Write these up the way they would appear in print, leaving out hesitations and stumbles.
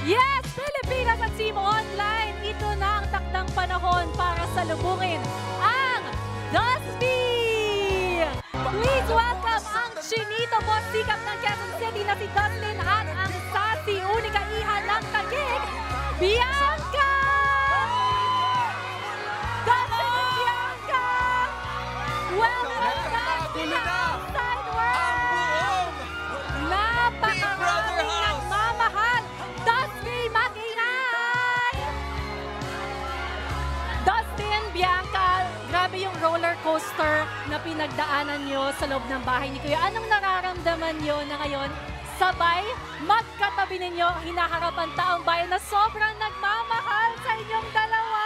Yes, Pilipinas at Team Online. Ito na ang takdang panahon para salubungin ang Dusty! Please welcome ang Chinito Boss Sikap ng Quezon City na si Dustin at ang sassy unika iha ng Taguig, Bianca! Dustin and Bianca! Welcome back to the outside world! Napakaraming nagmamahal! Dusty, mag-ingay! Dustin, Bianca, grabe yung roller coaster na pinagdaanan nyo sa loob ng bahay ni Kuya. Anong nararamdaman nyo na ngayon? Sabay, magkatabi ninyo, hinaharap ang taong bayan na sobrang nagmamahal sa inyong dalawa!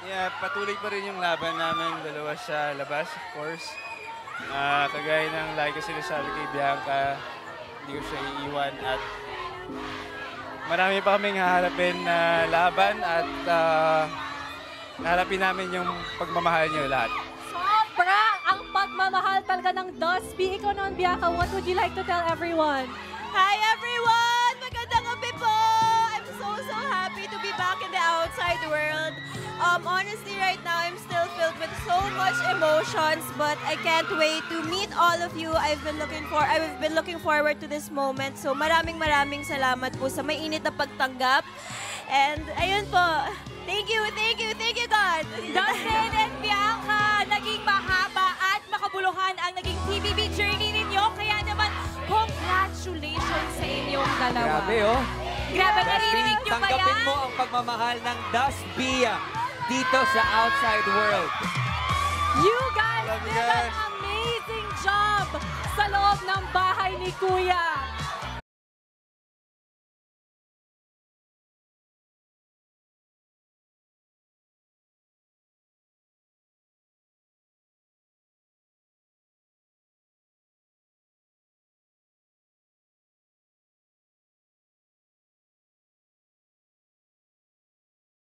Yeah, patuloy pa rin yung laban namin dalawa sa labas, of course. Kagaya ng lagi ko sinasabi kay Bianca, hindi ko siya iiwan at marami pa kaming haharapin na laban at haharapin namin yung pagmamahal niyo lahat. Sobra ang pagmamahal talaga ng Dusty. Ikaw naman, Bianca, what would you like to tell everyone? Hi everyone! Magandang gabi po! I'm so happy to be back in the outside world. Honestly, right now, I'm still filled with so much emotions, but I can't wait to meet all of you. I've been looking forward to this moment. So maraming salamat po sa mainit na pagtanggap. And ayun po, thank you God! Dustin and Bianca, naging mahaba at makabuluhan ang naging TVB journey ninyo. Kaya naman, congratulations sa inyong dalawa. Grabe, oh. Grabe, Dusty, narinig nyo ba tanggapin yan? mo ang pagmamahal ng Dusty dito sa outside world. You guys did an amazing job sa loob ng bahay ni Kuya.